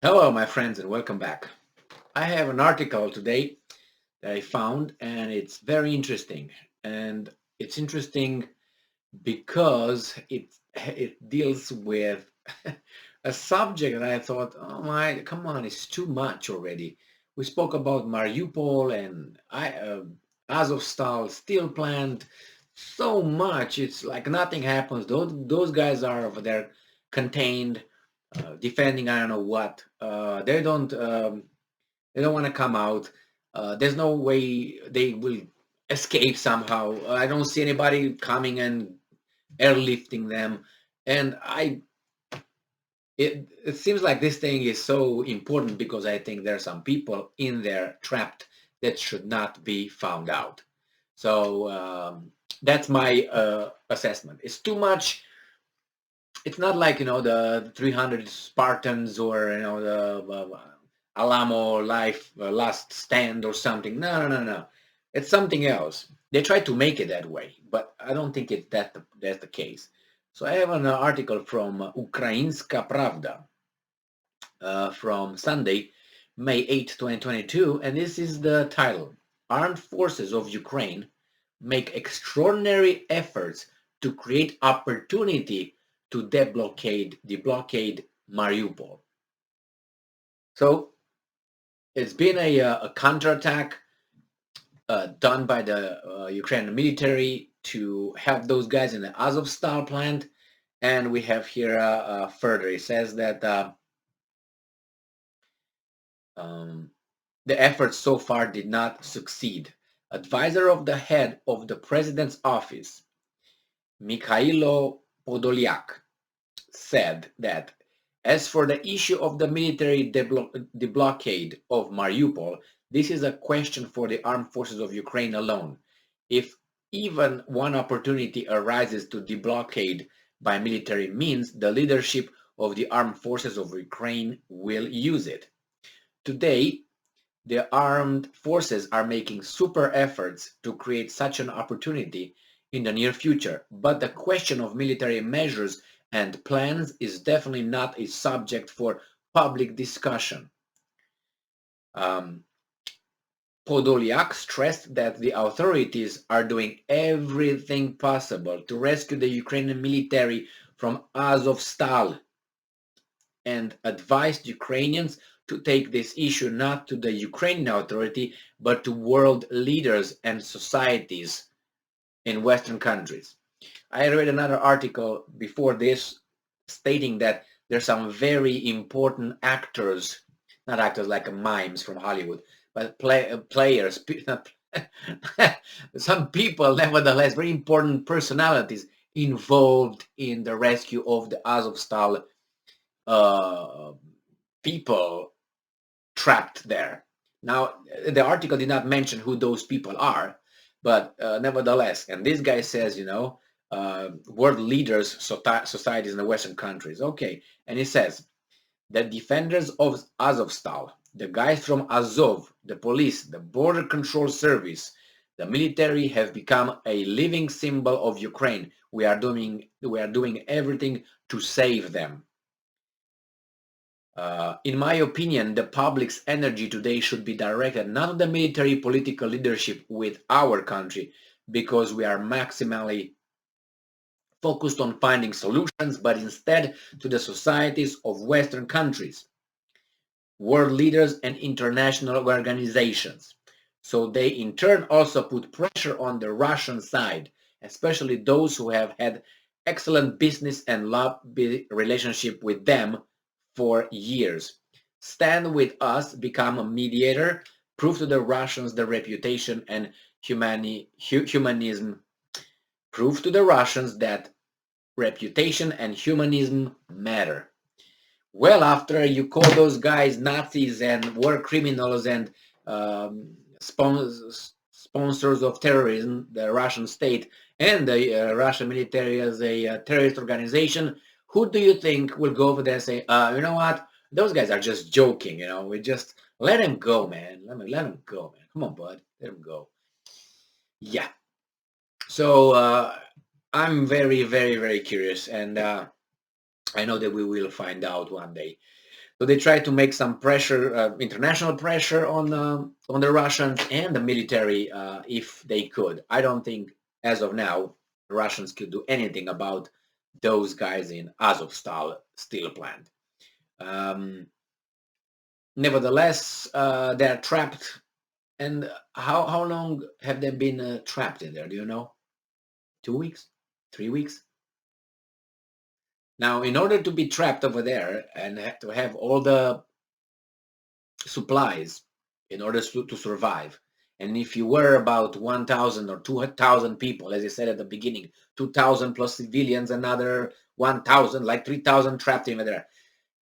Hello, my friends, and welcome back. I have an article today that I found, and it's very interesting. And it's interesting because it deals with a subject that I thought, oh my, come on, it's too much already. We spoke about Mariupol and Azovstal steel plant so much. It's like nothing happens. Those guys are over there contained, defending I don't know what. They don't want to come out. There's no way they will escape somehow. I don't see anybody coming and airlifting them. And it seems like this thing is so important because I think there are some people in there trapped that should not be found out. So that's my assessment. It's too much. It's not like the 300 Spartans or the Alamo life last stand or something. No, no, no, no. It's something else. They try to make it that way, but I don't think that's the case. So I have an article from Ukrainska Pravda from Sunday, May 8, 2022, and this is the title: Armed Forces of Ukraine make extraordinary efforts to create opportunity to deblockade Mariupol. So it's been a counterattack done by the Ukrainian military to help those guys in the Azovstal plant. And we have here further. It says that um, the efforts so far did not succeed. Advisor of the head of the president's office, Mikhailo Podolyak, said that as for the issue of the military deblockade of Mariupol, this is a question for the armed forces of Ukraine alone. If even one opportunity arises to deblockade by military means, the leadership of the armed forces of Ukraine will use it. Today, the armed forces are making super efforts to create such an opportunity in the near future, but the question of military measures and plans is definitely not a subject for public discussion. Um, Podolyak stressed that the authorities are doing everything possible to rescue the Ukrainian military from Azovstal and advised Ukrainians to take this issue not to the Ukrainian authority but to world leaders and societies in Western countries. I read another article before this stating that there's some very important actors, not actors like mimes from Hollywood, but players, some people, nevertheless, very important personalities involved in the rescue of the Azovstal uh, people trapped there. Now, the article did not mention who those people are, but nevertheless, and this guy says, world leaders, societies in the Western countries. Okay, and he says, the defenders of Azovstal, the guys from Azov, the police, the border control service, the military have become a living symbol of Ukraine. We are doing everything to save them. In my opinion, the public's energy today should be directed not to the military political leadership with our country, because we are maximally focused on finding solutions, but instead to the societies of Western countries, world leaders, and international organizations. So they in turn also put pressure on the Russian side, especially those who have had excellent business and lobby relationship with them for years. Stand with us, become a mediator, prove to the Russians the reputation and humanism. Prove to the Russians that reputation and humanism matter. Well, after you call those guys Nazis and war criminals and sponsors of terrorism, the Russian state and the Russian military as a terrorist organization, who do you think will go over there and say, you know what, those guys are just joking, we just let him go, man. Let him go, man. Come on, bud, let him go. Yeah. So I'm very, very, very curious, and I know that we will find out one day. So they try to make some pressure, international pressure on the Russians and the military, if they could. I don't think, as of now, the Russians could do anything about those guys in Azovstal steel plant. Nevertheless, they're trapped. And how long have they been trapped in there? Do you know? 2 weeks? 3 weeks? Now, in order to be trapped over there and to have all the supplies in order to survive, and if you were about 1,000 or 2,000 people, as I said at the beginning, 2,000 plus civilians, another 1,000, like 3,000 trapped in there.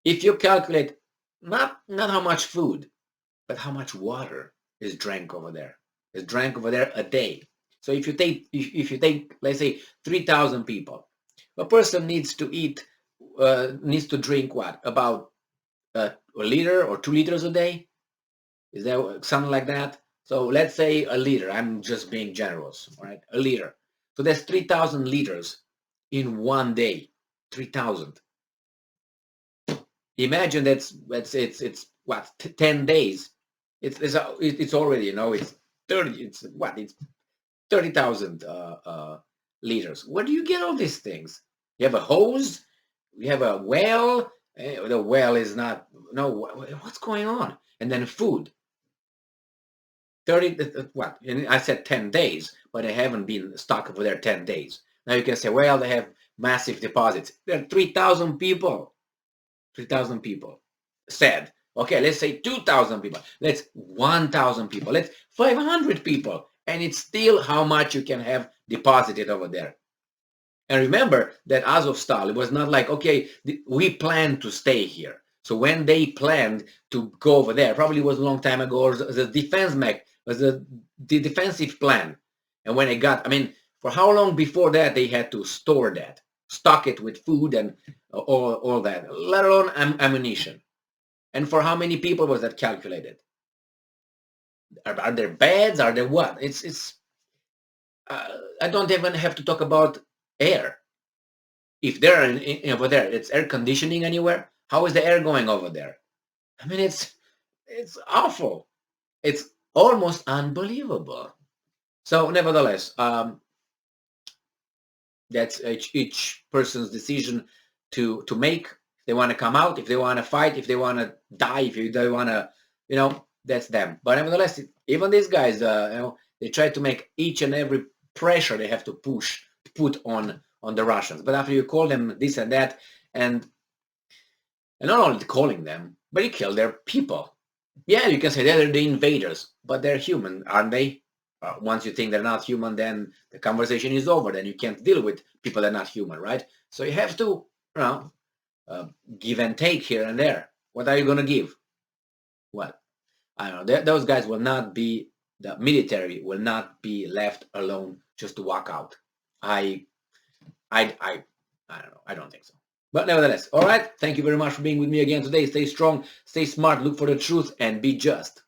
If you calculate not how much food, but how much water is drank over there, a day. So if you take, let's say, 3,000 people, a person needs to eat, needs to drink what, about a liter or 2 liters a day? Is that something like that? So let's say a liter. I'm just being generous, all right? A liter. So that's 3,000 liters in one day. 3,000. Imagine it's what, 10 days. It's already, it's 30. It's what? It's 30,000 liters. Where do you get all these things? You have a hose? You have a well? The well is not. No. What's going on? And then food. 30, what? And I said 10 days, but they haven't been stuck over there 10 days. Now you can say, well, they have massive deposits. There are 3,000 people. 3,000 people said, okay, let's say 2,000 people. Let's 1,000 people. Let's 500 people. And it's still how much you can have deposited over there. And remember that Azovstal, it was not like, okay, we plan to stay here. So when they planned to go over there, probably was a long time ago, or the defense mech was the defensive plan. And when it got, I mean, for how long before that they had to store that, stock it with food and all that, let alone ammunition. And for how many people was that calculated? Are there beds? Are there what? I don't even have to talk about air. If they're over there, it's air conditioning anywhere. How is the air going over there? I mean, it's awful. It's almost unbelievable. So, nevertheless, that's each person's decision to make. If they want to come out, if they want to fight, if they want to die, if they want to, that's them. But nevertheless, even these guys, they try to make each and every pressure they have to put on the Russians. But after you call them this and that, and not only calling them, but you kill their people. Yeah, you can say they're the invaders, but they're human, aren't they? Once you think they're not human, then the conversation is over. Then you can't deal with people that are not human, right? So you have to, give and take here and there. What are you going to give? What? I don't know. Those guys will not be, the military will not be left alone just to walk out. I don't know. I don't think so. But nevertheless, all right. Thank you very much for being with me again today. Stay strong, stay smart, look for the truth, and be just.